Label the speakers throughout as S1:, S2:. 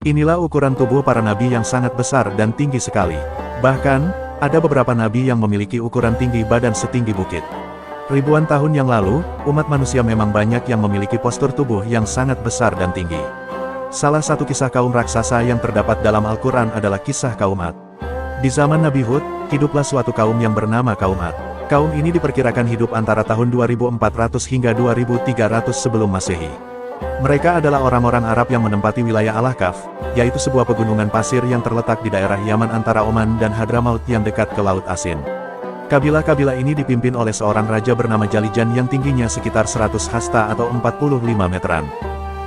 S1: Inilah ukuran tubuh para nabi yang sangat besar dan tinggi sekali. Bahkan, ada beberapa nabi yang memiliki ukuran tinggi badan setinggi bukit. Ribuan tahun yang lalu, umat manusia memang banyak yang memiliki postur tubuh yang sangat besar dan tinggi. Salah satu kisah kaum raksasa yang terdapat dalam Al-Quran adalah kisah kaum Ad. Di zaman Nabi Hud, hiduplah suatu kaum yang bernama kaum Ad. Kaum ini diperkirakan hidup antara tahun 2400 hingga 2300 sebelum Masehi. Mereka adalah orang-orang Arab yang menempati wilayah Al-Ahqaf, yaitu sebuah pegunungan pasir yang terletak di daerah Yaman antara Oman dan Hadramaut yang dekat ke Laut Asin. Kabilah-kabilah ini dipimpin oleh seorang raja bernama Jalijan yang tingginya sekitar 100 hasta atau 45 meteran.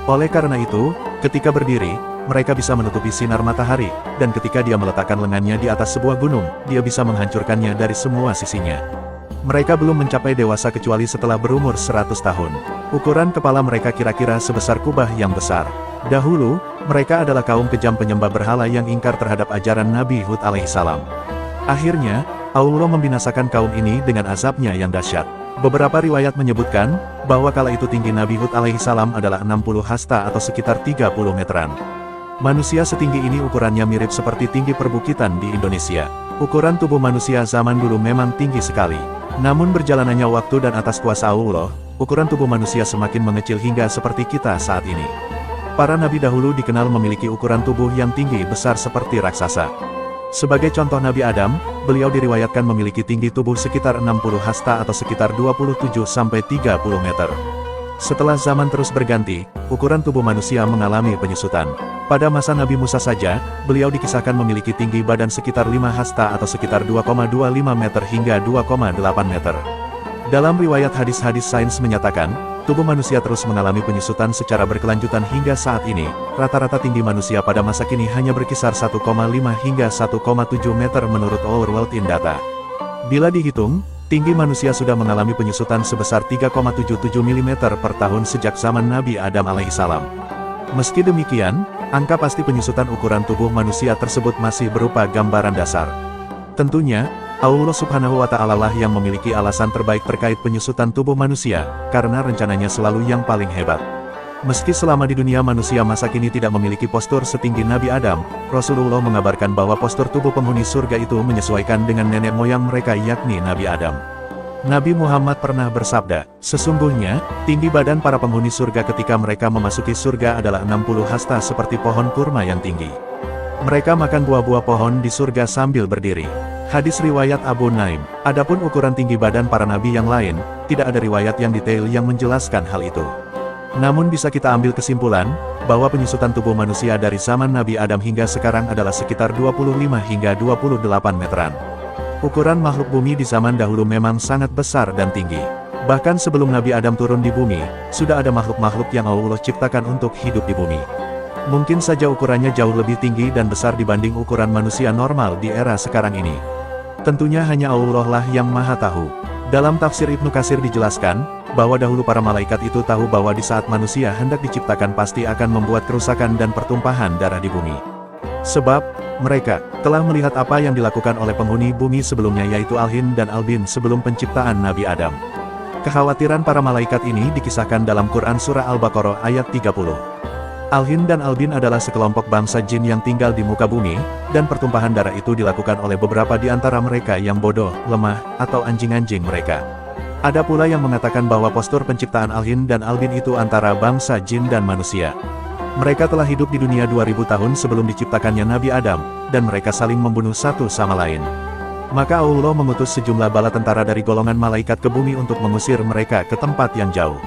S1: Oleh karena itu, ketika berdiri, mereka bisa menutupi sinar matahari, dan ketika dia meletakkan lengannya di atas sebuah gunung, dia bisa menghancurkannya dari semua sisinya. Mereka belum mencapai dewasa kecuali setelah berumur 100 tahun. Ukuran kepala mereka kira-kira sebesar kubah yang besar. Dahulu, mereka adalah kaum kejam penyembah berhala yang ingkar terhadap ajaran Nabi Hud alaihissalam. Akhirnya, Allah membinasakan kaum ini dengan azabnya yang dahsyat. Beberapa riwayat menyebutkan, bahwa kala itu tinggi Nabi Hud alaihissalam adalah 60 hasta atau sekitar 30 meteran. Manusia setinggi ini ukurannya mirip seperti tinggi perbukitan di Indonesia. Ukuran tubuh manusia zaman dulu memang tinggi sekali. Namun berjalannya waktu dan atas kuasa Allah, ukuran tubuh manusia semakin mengecil hingga seperti kita saat ini. Para nabi dahulu dikenal memiliki ukuran tubuh yang tinggi besar seperti raksasa. Sebagai contoh Nabi Adam, beliau diriwayatkan memiliki tinggi tubuh sekitar 60 hasta atau sekitar 27-30 meter. Setelah zaman terus berganti, ukuran tubuh manusia mengalami penyusutan. Pada masa Nabi Musa saja, beliau dikisahkan memiliki tinggi badan sekitar 5 hasta atau sekitar 2,25 meter hingga 2,8 meter. Dalam riwayat hadis-hadis sains menyatakan, tubuh manusia terus mengalami penyusutan secara berkelanjutan hingga saat ini. Rata-rata tinggi manusia pada masa kini hanya berkisar 1,5 hingga 1,7 meter menurut Our World in Data. Bila dihitung, tinggi manusia sudah mengalami penyusutan sebesar 3,77 mm per tahun sejak zaman Nabi Adam alaihissalam. Meski demikian, angka pasti penyusutan ukuran tubuh manusia tersebut masih berupa gambaran dasar. Tentunya, Allah Subhanahu wa Ta'ala lah yang memiliki alasan terbaik terkait penyusutan tubuh manusia, karena rencananya selalu yang paling hebat. Meski selama di dunia manusia masa kini tidak memiliki postur setinggi Nabi Adam, Rasulullah mengabarkan bahwa postur tubuh penghuni surga itu menyesuaikan dengan nenek moyang mereka yakni Nabi Adam. Nabi Muhammad pernah bersabda, sesungguhnya, tinggi badan para penghuni surga ketika mereka memasuki surga adalah 60 hasta seperti pohon kurma yang tinggi. Mereka makan buah-buah pohon di surga sambil berdiri. Hadis riwayat Abu Naim. Adapun ukuran tinggi badan para nabi yang lain, tidak ada riwayat yang detail yang menjelaskan hal itu. Namun bisa kita ambil kesimpulan, bahwa penyusutan tubuh manusia dari zaman Nabi Adam hingga sekarang adalah sekitar 25 hingga 28 meteran. Ukuran makhluk bumi di zaman dahulu memang sangat besar dan tinggi. Bahkan sebelum Nabi Adam turun di bumi, sudah ada makhluk-makhluk yang Allah ciptakan untuk hidup di bumi. Mungkin saja ukurannya jauh lebih tinggi dan besar dibanding ukuran manusia normal di era sekarang ini. Tentunya hanya Allah lah yang maha tahu. Dalam tafsir Ibnu Katsir dijelaskan, bahwa dahulu para malaikat itu tahu bahwa di saat manusia hendak diciptakan pasti akan membuat kerusakan dan pertumpahan darah di bumi. Sebab, mereka telah melihat apa yang dilakukan oleh penghuni bumi sebelumnya yaitu Al-Hin dan Al-Bin sebelum penciptaan Nabi Adam. Kekhawatiran para malaikat ini dikisahkan dalam Quran Surah Al-Baqarah ayat 30. Al-Hin dan Al-Bin adalah sekelompok bangsa jin yang tinggal di muka bumi, dan pertumpahan darah itu dilakukan oleh beberapa di antara mereka yang bodoh, lemah, atau anjing-anjing mereka. Ada pula yang mengatakan bahwa postur penciptaan Al-Hin dan Al-Bin itu antara bangsa jin dan manusia. Mereka telah hidup di dunia 2000 tahun sebelum diciptakannya Nabi Adam, dan mereka saling membunuh satu sama lain. Maka Allah mengutus sejumlah bala tentara dari golongan malaikat ke bumi untuk mengusir mereka ke tempat yang jauh.